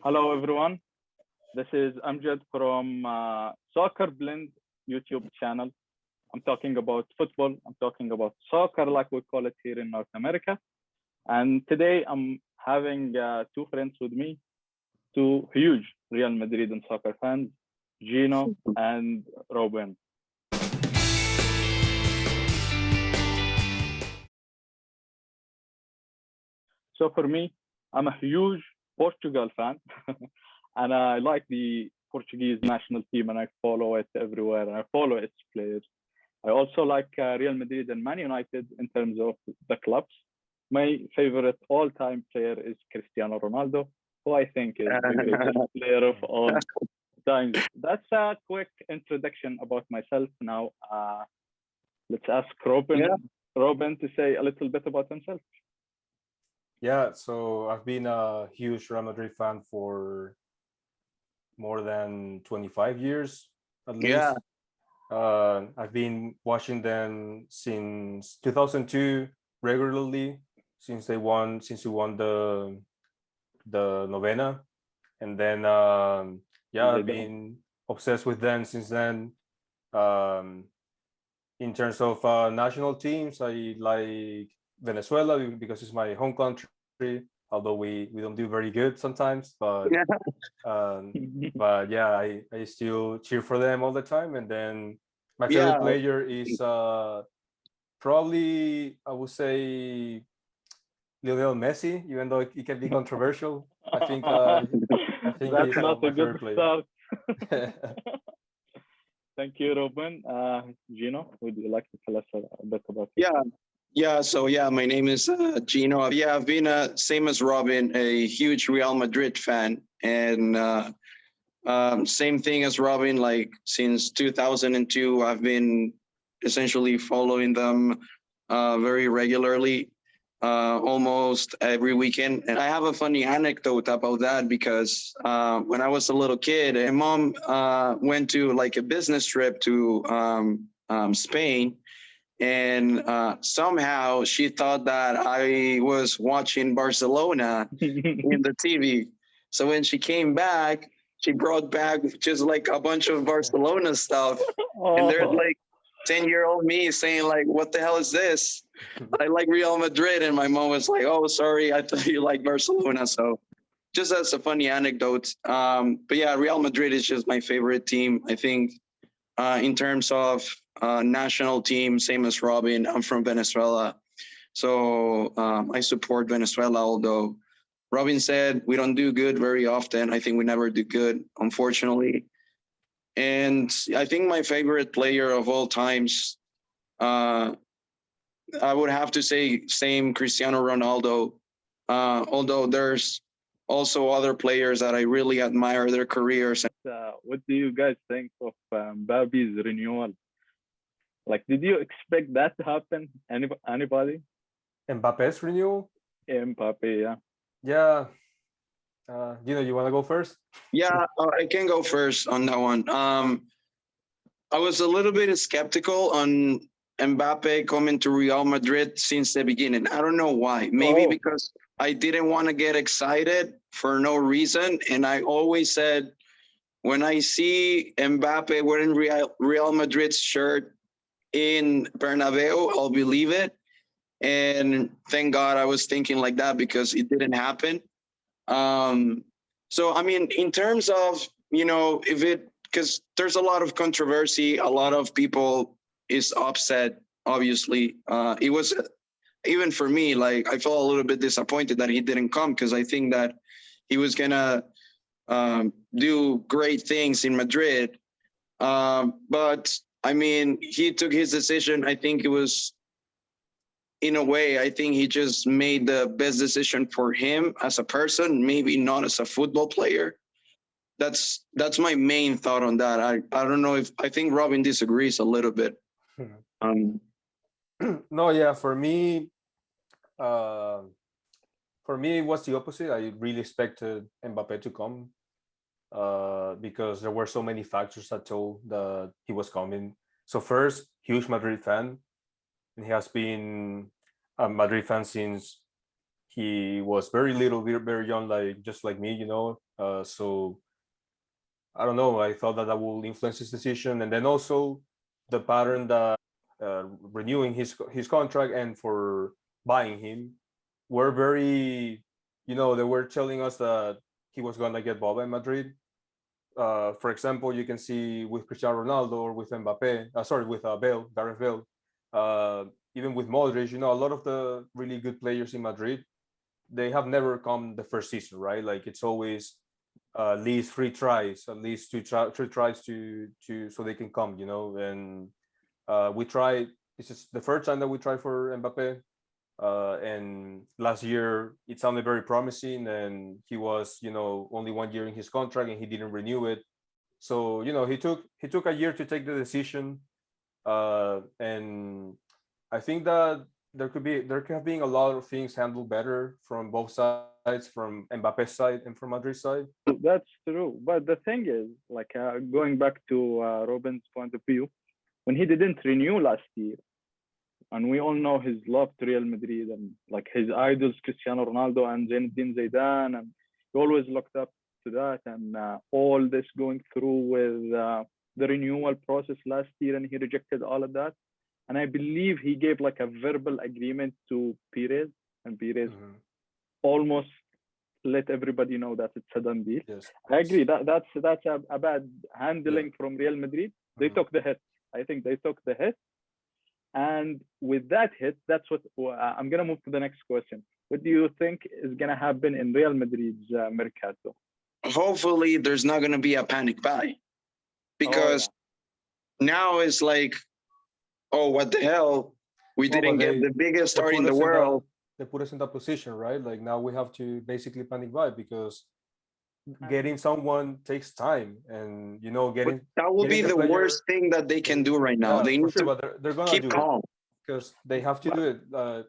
Hello, everyone. This is Amjad from Soccer Blend YouTube channel. I'm talking about football. I'm talking about soccer, like we call it here in North America. And today I'm having two friends with me, two huge Real Madrid and soccer fans, Gino and Robin. So for me, I'm a huge Portugal fan, and I like the Portuguese national team, and I follow it everywhere. And I follow its players. I also like Real Madrid and Man United in terms of the clubs. My favorite all-time player is Cristiano Ronaldo, who I think is the greatest player of all times. That's a quick introduction about myself. Now, let's ask Robin to say a little bit about himself. Yeah, so I've been a huge Real Madrid fan for more than 25 years, at least. I've been watching them since 2002 regularly, since we won the novena, and then I've been obsessed with them since then. In terms of national teams, I like Venezuela because it's my home country, although we don't do very good sometimes, but I still cheer for them all the time. And then my favorite player is probably, I would say, Lionel Messi, even though it can be controversial. I think That's he's not my a good favorite player. start. Thank you, Robin. Gino, would you like to tell us a bit about yourself? So my name is Gino. Yeah, I've been same as Robin, a huge Real Madrid fan, and same thing as Robin. Like since 2002, I've been essentially following them very regularly, almost every weekend. And I have a funny anecdote about that because when I was a little kid, my mom went to like a business trip to Spain. And somehow she thought that I was watching Barcelona in the TV. So when she came back, she brought back just like a bunch of Barcelona stuff. And there's like 10-year-old me saying like, what the hell is this? I like Real Madrid. And my mom was like, oh, sorry, I thought you like Barcelona. So just as a funny anecdote. But yeah, Real Madrid is just my favorite team. I think in terms of national team, same as Robin, I'm from Venezuela. So I support Venezuela, although Robin said we don't do good very often. I think we never do good, unfortunately. And I think my favorite player of all times, I would have to say same Cristiano Ronaldo, although there's also other players that I really admire their careers. What do you guys think of Mbappe's renewal? Like, did you expect that to happen? Anybody? Mbappe's renewal? Mbappe, yeah. Yeah. You want to go first? Yeah, I can go first on that one. I was a little bit skeptical on Mbappe coming to Real Madrid since the beginning. I don't know why. Maybe because I didn't want to get excited for no reason. And I always said, when I see Mbappe wearing Real Madrid's shirt in Bernabeu, I'll believe it. And thank God I was thinking like that because it didn't happen. So, I mean, in terms of, because there's a lot of controversy, a lot of people is upset, obviously. It was, even for me, like I felt a little bit disappointed that he didn't come because I think that he was going to do great things in Madrid. But I mean, he took his decision. I think it was, in a way, I think he just made the best decision for him as a person, maybe not as a football player. That's my main thought on that. I don't know if I think Robin disagrees a little bit. No, yeah, for me, it was the opposite. I really expected Mbappe to come because there were so many factors that told that he was coming. So first, huge Madrid fan, and he has been a Madrid fan since he was very little, very young, like just like me, you know. So I don't know. I thought that that will influence his decision, and then also the pattern that renewing his contract and for buying him were very, you know, they were telling us that he was gonna get Boba in Madrid. For example, you can see with Cristiano Ronaldo or with Mbappe, with Gareth Bale, even with Modric, you know, a lot of the really good players in Madrid, they have never come the first season, right? Like it's always at least 3 tries, at least 3 tries to so they can come, you know. And we tried. This is the first time that we tried for Mbappe, and last year it sounded very promising, and he was, you know, only 1 year in his contract, and he didn't renew it. So you know, he took a year to take the decision, and I think that there could have been a lot of things handled better from both sides, from Mbappe's side and from Madrid's side. That's true. But the thing is, like going back to Robin's point of view, when he didn't renew last year, and we all know his love to Real Madrid and like his idols, Cristiano Ronaldo and Zinedine Zidane, and he always looked up to that. And all this going through with the renewal process last year, and he rejected all of that. And I believe he gave like a verbal agreement to Perez, and Perez almost let everybody know that it's a done deal. Yes. I agree. That's a bad handling from Real Madrid. They took the hit. I think they took the hit. And with that hit, that's what I'm going to move to the next question. What do you think is going to happen in Real Madrid's mercato? Hopefully, there's not going to be a panic buy, because now it's like, oh, what the hell? We didn't get the biggest star in the world. They put us in that position, right? Like now we have to basically panic buy, because getting someone takes time, and you know, that will be the worst thing that they can do right now. They need to but they're gonna keep do calm, because they have to do it.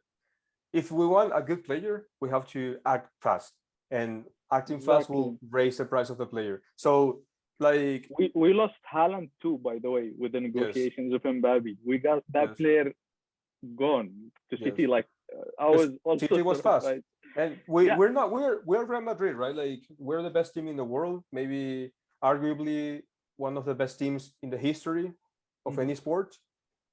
If we want a good player, we have to act fast, and acting fast will raise the price of the player. So like we lost Haaland too, by the way, with the negotiations of Mbappe. We got that player gone to City. Like I was also City was fast. Right? And we're Real Madrid, right? Like we're the best team in the world, maybe arguably one of the best teams in the history of any sport.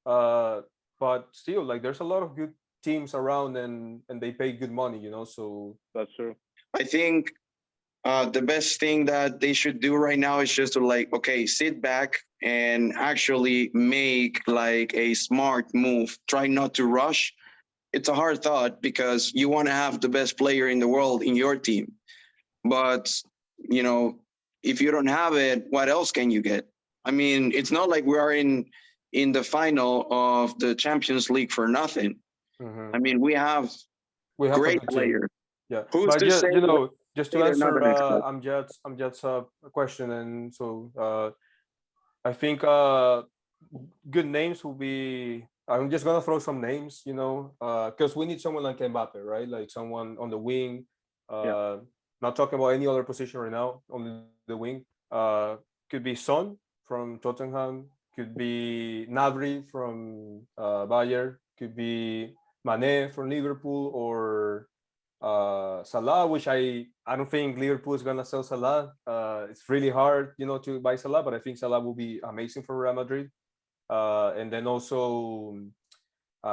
But still, like there's a lot of good teams around, and they pay good money, you know. So that's true. I think the best thing that they should do right now is just to like, okay, sit back and actually make like a smart move. Try not to rush. It's a hard thought, because you want to have the best player in the world in your team. But, you know, if you don't have it, what else can you get? I mean, it's not like we are in the final of the Champions League for nothing. I mean, we have great players. Yeah. Who's to say, you know, just to answer Amjad's question, and so I think good names will be. I'm just gonna throw some names, you know, because we need someone like Mbappe, right? Like someone on the wing. Not talking about any other position right now, on the wing. Could be Son from Tottenham. Could be Gnabry from Bayern. Could be Mane from Liverpool, or Salah, which I don't think Liverpool is gonna sell Salah. It's really hard, you know, to buy Salah, but I think Salah will be amazing for Real Madrid. And then also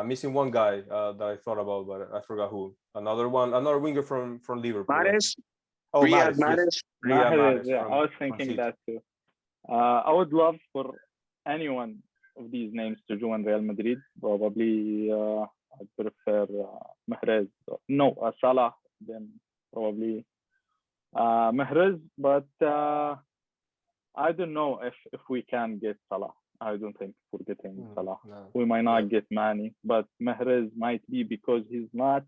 missing one guy that I thought about, but I forgot who. Another winger from Liverpool. Riyad Mahrez. Yeah, I was thinking that too. I would love for anyone of these names to join Real Madrid. Probably I'd prefer Mahrez. No, Salah. Then probably Mahrez. But I don't know if we can get Salah. I don't think we're getting Salah. No. We might not get Mane, but Mahrez might be, because he's not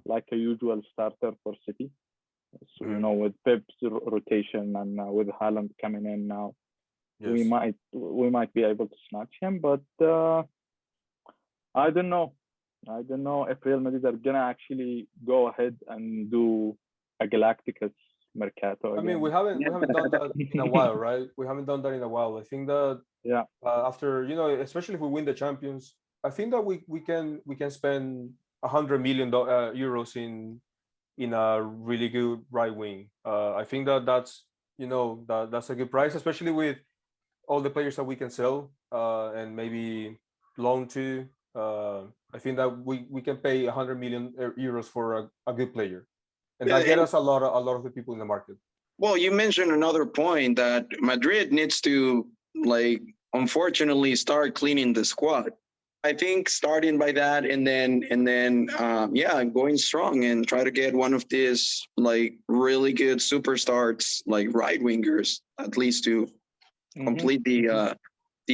like a usual starter for City. So, you know, with Pep's rotation and with Haaland coming in now, we might be able to snatch him. But I don't know. I don't know if Real Madrid are gonna actually go ahead and do a Galacticos mercato again. I mean, we haven't done that in a while, right? We haven't done that in a while. I think that after, you know, especially if we win the Champions, I think that we can spend 100 million euros in a really good right wing. I think that's that's a good price, especially with all the players that we can sell and maybe loan to. I think that we can pay 100 million euros for a good player, and that get us a lot of the people in the market. Well, you mentioned another point that Madrid needs to, like, unfortunately start cleaning the squad. I think starting by that and then going strong and try to get one of these like really good superstars like right wingers at least to complete the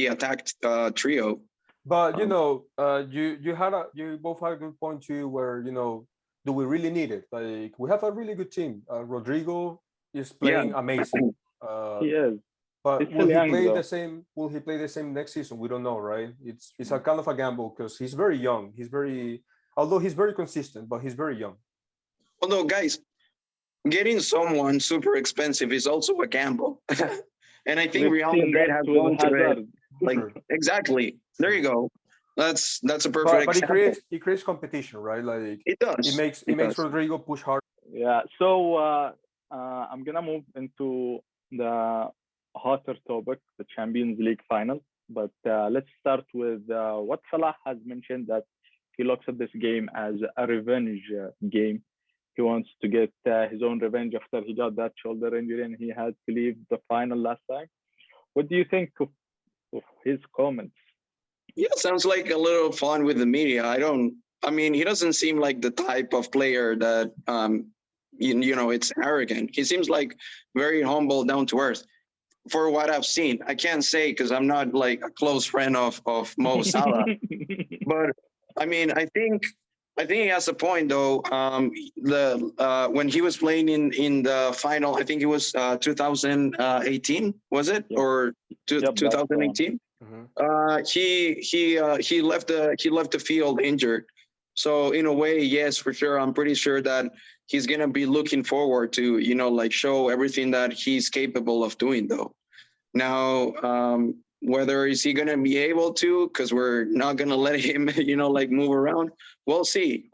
attack trio. But you both had a good point too, where do we really need it? Like, we have a really good team. Rodrigo is playing amazing. He is. But will he play the same? Will he play the same next season? We don't know, right? It's a kind of a gamble because he's very young. Although he's very consistent, but he's very young. Although, guys, getting someone super expensive is also a gamble, and I think Real Madrid has gone to it. Like, exactly. There you go. That's a perfect example. But he creates competition, right? Like, it does. It makes Rodrigo push hard. Yeah. So I'm gonna move into the hotter topic, the Champions League final. But let's start with what Salah has mentioned, that he looks at this game as a revenge game. He wants to get his own revenge after he got that shoulder injury and he had to leave the final last time. What do you think of his comments? Yeah, sounds like a little fun with the media. I mean, he doesn't seem like the type of player that, it's arrogant. He seems like very humble, down to earth. For what I've seen, I can't say because I'm not like a close friend of Mo Salah, but I mean, I think he has a point though. When he was playing in the final, I think it was 2018, was it, or 2018? He left the field injured. So in a way, yes, for sure, I'm pretty sure that he's gonna be looking forward to show everything that he's capable of doing though. Now, whether is he gonna be able to, because we're not gonna let him move around. We'll see.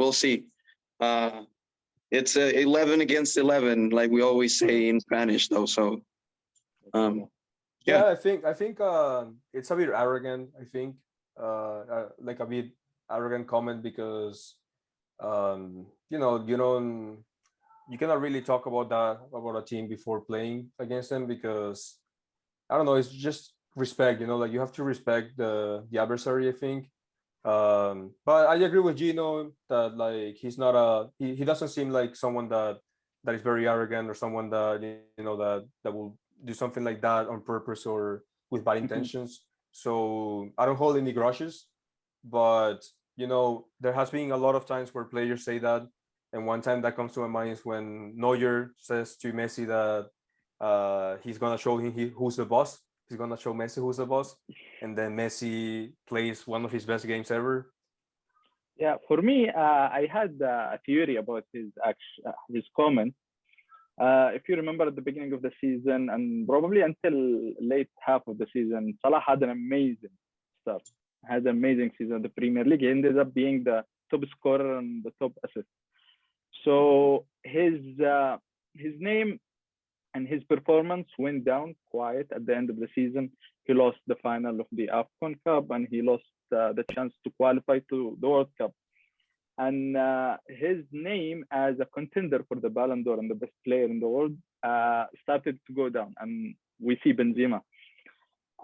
It's 11 against 11, like we always say in Spanish though. So I think it's a bit arrogant. I think like a bit arrogant comment because you cannot really talk about a team before playing against them, because I don't know, it's just respect, like you have to respect the adversary, I think. But I agree with Gino that like he's not he doesn't seem like someone that is very arrogant, or someone that that will do something like that on purpose or with bad intentions. So I don't hold any grudges, but there has been a lot of times where players say that, and one time that comes to my mind is when Neuer says to Messi that he's gonna show him who's the boss. He's gonna show Messi who's the boss, and then Messi plays one of his best games ever. Yeah, for me, I had a theory about his comment. If you remember at the beginning of the season and probably until late half of the season, Salah had an amazing start. Had an amazing season in the Premier League. He ended up being the top scorer and the top assist. So his name and his performance went down quite at the end of the season. He lost the final of the AFCON Cup and he lost the chance to qualify to the World Cup. And his name as a contender for the Ballon d'Or and the best player in the world started to go down. And we see Benzema.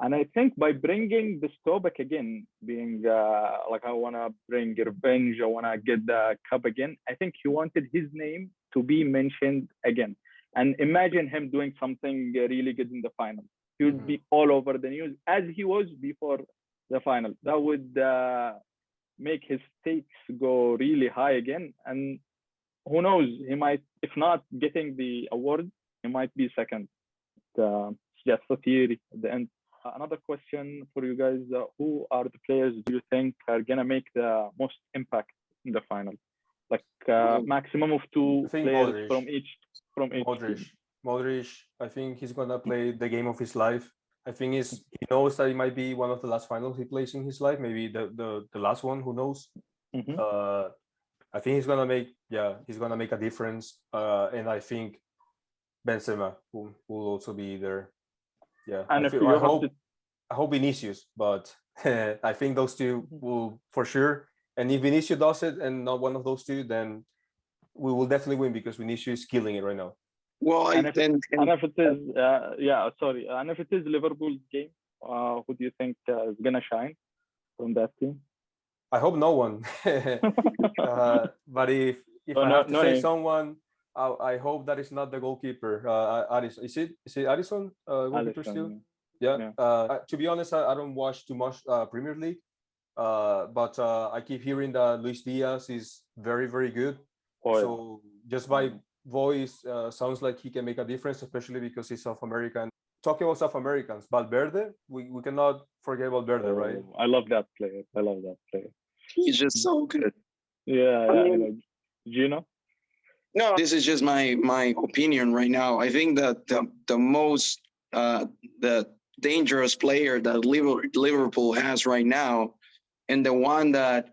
And I think by bringing this topic again, being like I want to bring revenge, I want to get the cup again, I think he wanted his name to be mentioned again. And imagine him doing something really good in the final. He would be all over the news as he was before the final. That would make his stakes go really high again. And who knows, he might, if not getting the award, he might be second. It's just a theory at the end. Another question for you guys, who are the players do you think are going to make the most impact in the final? Like maximum of two players Modric. from each Modric, I think he's going to play the game of his life. I think he knows that it might be one of the last finals he plays in his life, maybe the last one, who knows. I think he's gonna make a difference. And I think Benzema will also be there. Yeah, And I hope Vinicius, but I think those two will for sure. And if Vinicius does it and not one of those two, then we will definitely win because Vinicius is killing it right now. Well, and if it is Liverpool's game, who do you think is gonna shine from that team? I hope no one. But if I have to say someone, I hope that it's not the goalkeeper. Addison. Is it Addison? Goalkeeper still? Yeah. To be honest, I don't watch too much Premier League. But I keep hearing that Luis Diaz is very, very good. So just by voice, sounds like he can make a difference, especially because he's South American. Talking about South Americans, Valverde, we cannot forget Valverde, right? I love that player. He's just so good. Yeah. Gino? No, this is just my opinion right now. I think that the most the dangerous player that Liverpool has right now, and the one that,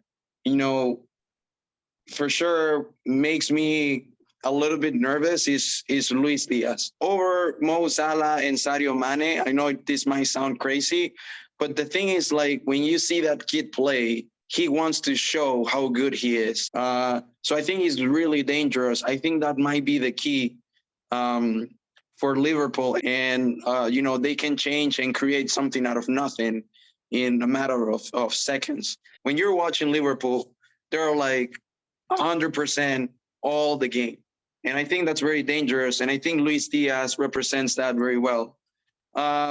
for sure makes me a little bit nervous is Luis Diaz over Mo Salah and Sadio Mane. I know this might sound crazy, but the thing is, like, when you see that kid play, he wants to show how good he is. So I think he's really dangerous. I think that might be the key for Liverpool. And, they can change and create something out of nothing in a matter of seconds. When you're watching Liverpool, they're like 100% all the game. And I think that's very dangerous. And I think Luis Diaz represents that very well.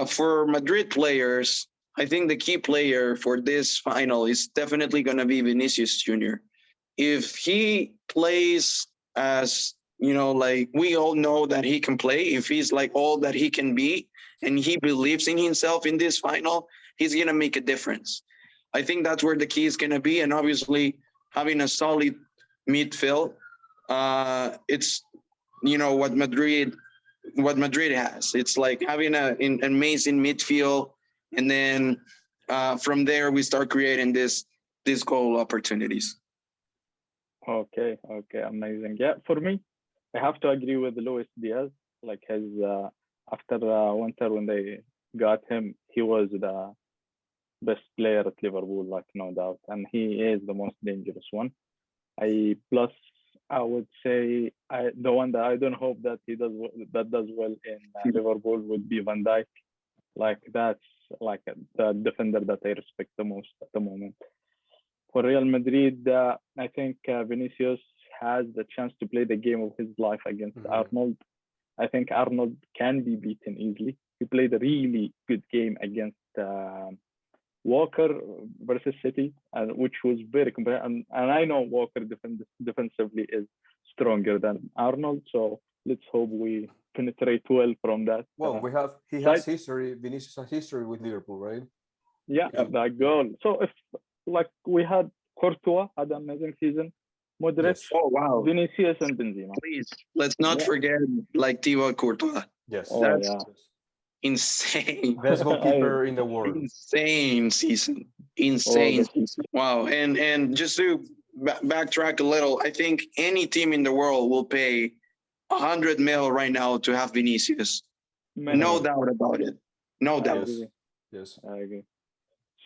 For Madrid players, I think the key player for this final is definitely going to be Vinicius Jr. If he plays as, like we all know that he can play, if he's like all that he can be, and he believes in himself in this final, he's going to make a difference. I think that's where the key is going to be. And obviously having a solid midfield, it's, what Madrid has. It's like having an amazing midfield. And then from there, we start creating this goal opportunities. Okay, amazing. Yeah, for me, I have to agree with Luis Diaz. Like his after winter when they got him, he was the best player at Liverpool, like no doubt, and he is the most dangerous one. I would say the one that I don't hope that does well in Liverpool would be Van Dijk. Like that's like the defender that I respect the most at the moment. For Real Madrid, I think Vinicius has the chance to play the game of his life against Arnold. I think Arnold can be beaten easily. He played a really good game against Walker versus City, which was very competitive. And I know Walker defensively is stronger than Arnold, so let's hope we penetrate well from that. Well, Vinicius has history with Liverpool, right? Yeah, that goal. So if like we had Courtois had an amazing season, Modric, Yes. Oh wow! Vinicius, and Benzema. Please, let's not forget like Thibaut Courtois. Yes. That's insane. Best goalkeeper in the world. Insane season. Insane season. Wow. And just to backtrack a little, I think any team in the world will pay 100 mil right now to have Vinicius. No doubt about it. No doubt. Yes. I agree.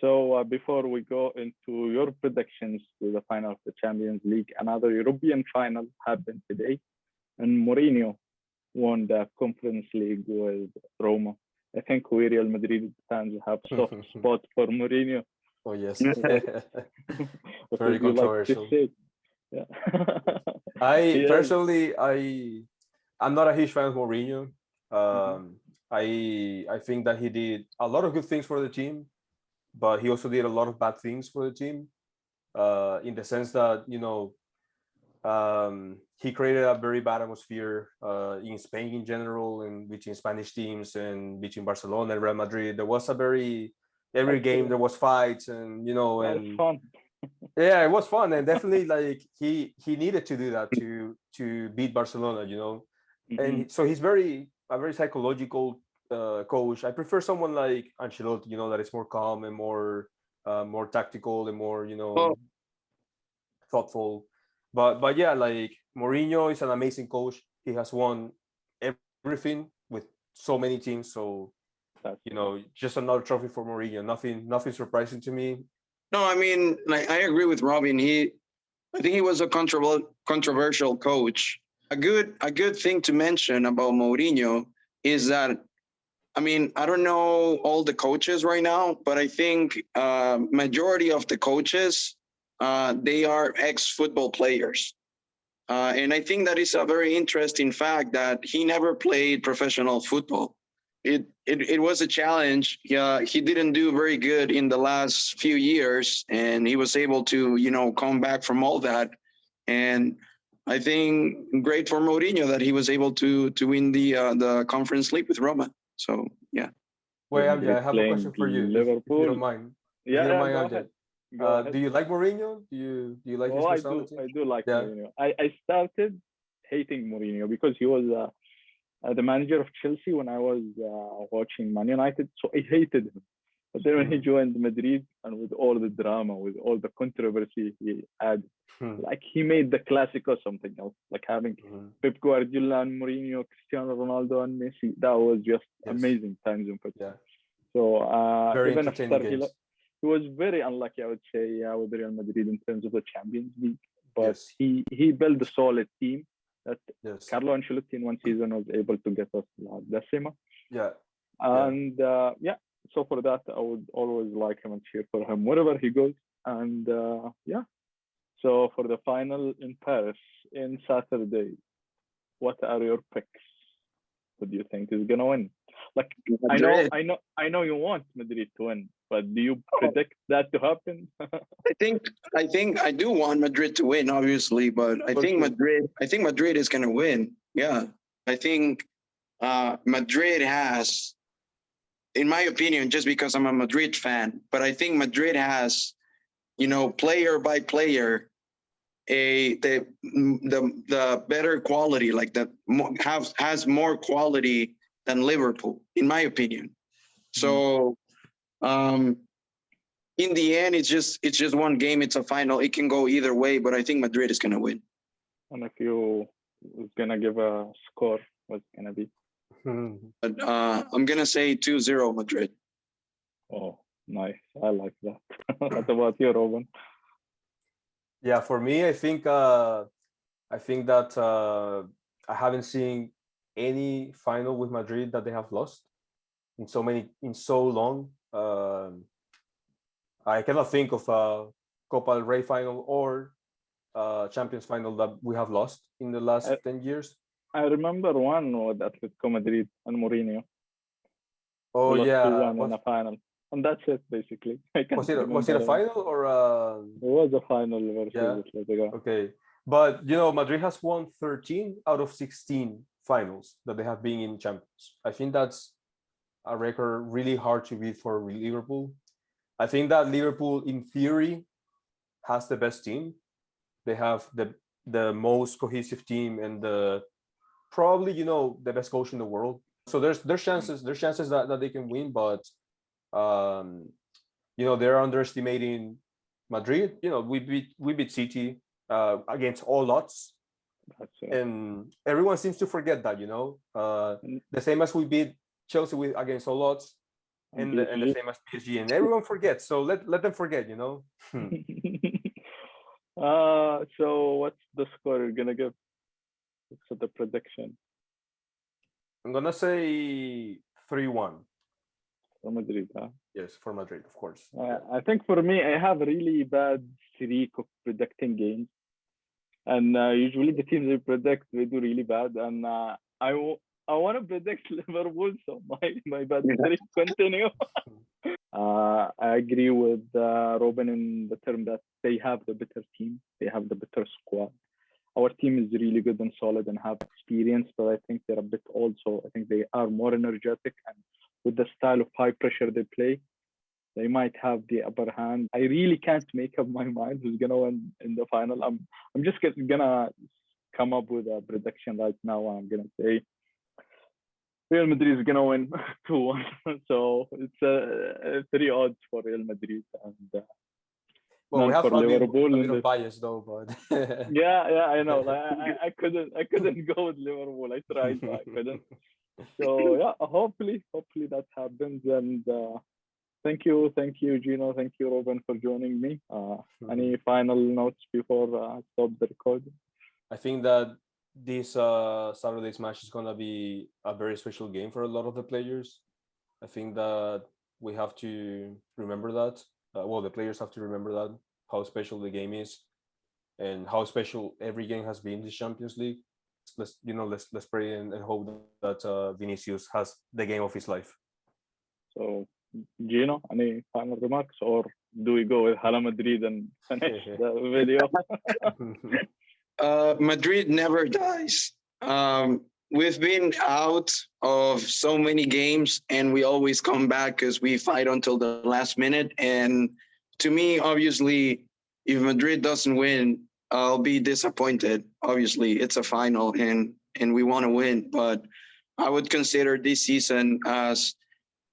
So before we go into your predictions to the final of the Champions League, another European final happened today, and Mourinho won the Conference League with Roma. I think we Real Madrid fans have a soft spot for Mourinho. Oh yes. Very controversial. Yeah. Personally, I'm not a huge fan of Mourinho. I think that he did a lot of good things for the team, but he also did a lot of bad things for the team. In the sense that he created a very bad atmosphere in Spain in general, and between Spanish teams and between Barcelona and Real Madrid. There was every game there was fights, and it was fun. Yeah, it was fun, and definitely like he needed to do that to beat Barcelona, and so he's a very psychological coach. I prefer someone like Ancelotti, that is more calm and more tactical and more thoughtful. But yeah, like Mourinho is an amazing coach. He has won everything with so many teams. So just another trophy for Mourinho. Nothing surprising to me. No, I mean, like I agree with Robin. I think he was a controversial coach. A good thing to mention about Mourinho is that, I mean, I don't know all the coaches right now, but I think majority of the coaches, they are ex-football players. And I think that is a very interesting fact that he never played professional football. It was a challenge. He didn't do very good in the last few years, and he was able to, come back from all that. And I think great for Mourinho that he was able to win the Conference League with Roma. So yeah. Wait, Amjad, I have a question for you, if you don't mind. If you don't mind, go Amjad. ahead. Do you like Mourinho? Do you like his personality? I do like Mourinho. I started hating Mourinho because he was the manager of Chelsea when I was watching Man United, so I hated him. But then when he joined Madrid, and with all the drama, with all the controversy he had, like he made the Clasico something else, like having Pep Guardiola and Mourinho, Cristiano Ronaldo and Messi. That was just amazing times in football. So very even entertaining after games. he was very unlucky, I would say, with Real Madrid in terms of the Champions League. But he built a solid team that Carlo Ancelotti in one season was able to get us Decima. And so for that, I would always like him and cheer for him wherever he goes. And so for the final in Paris in Saturday, what are your picks? Who do you think is gonna win? Like I know you want Madrid to win, but do you predict that to happen? I think I do want Madrid to win, obviously, but I think Madrid is gonna win. Yeah. I think Madrid has, in my opinion, just because I'm a Madrid fan, but I think Madrid has, player by player, the better quality, like has more quality than Liverpool, in my opinion. So in the end, it's just one game. It's a final. It can go either way, but I think Madrid is gonna win. And if you was gonna give a score, what's gonna be? But I'm gonna say 2-0 Madrid. Oh, nice. I like that. What about you, Robin? Yeah, for me, I think that I haven't seen any final with Madrid that they have lost in so long. I cannot think of a Copa del Rey final or Champions final that we have lost in the last 10 years. I remember one with Atletico Madrid and Mourinho. Oh yeah, 2-1 in a final, and that's it basically. Was it a final or? It was a final versus Atletico. Okay, but Madrid has won 13 out of 16 finals that they have been in Champions. I think that's a record really hard to beat for Liverpool. I think that Liverpool, in theory, has the best team. They have the most cohesive team and probably the best coach in the world. So there's chances that they can win, but they're underestimating Madrid. We beat City against all odds, and everyone seems to forget that. The same as we beat Chelsea against all odds, and the same as PSG, and everyone forgets. So let them forget. So what's the score you're gonna give? What's the prediction? I'm gonna say 3-1. For Madrid, huh? Yes, for Madrid, of course. I think for me, I have a really bad streak of predicting games, and usually the teams I predict they do really bad, and I want to predict Liverpool, so my bad streak continue. I agree with Robin in the term that they have the better team, they have the better squad. Our team is really good and solid and have experience, but I think they're a bit old, so I think they are more energetic, and with the style of high pressure they play, they might have the upper hand. I really can't make up my mind who's gonna win in the final. I'm just gonna come up with a prediction right now. I'm gonna say Real Madrid is gonna win 2-1. So it's 3 odds for Real Madrid, and Well, we none have for Liverpool. a in bit of this. bias though, but Yeah, I know. I couldn't go with Liverpool. I tried, but I couldn't. So yeah, hopefully that happens. And thank you, Gino. Thank you, Robin, for joining me. Any final notes before stop the recording? I think that this Saturday's match is gonna be a very special game for a lot of the players. I think that we have to remember that. Well, the players have to remember that, how special the game is, and how special every game has been this Champions League. Let's pray and hope that Vinicius has the game of his life. So, Gino, any final remarks, or do we go with Real Madrid and finish the video? Madrid never dies. We've been out of so many games and we always come back because we fight until the last minute. And to me, obviously, if Madrid doesn't win, I'll be disappointed. Obviously, it's a final and we want to win. But I would consider this season as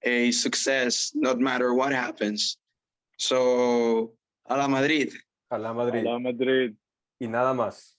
a success, no matter what happens. So, a la Madrid. A la Madrid. Real Madrid. Y nada más.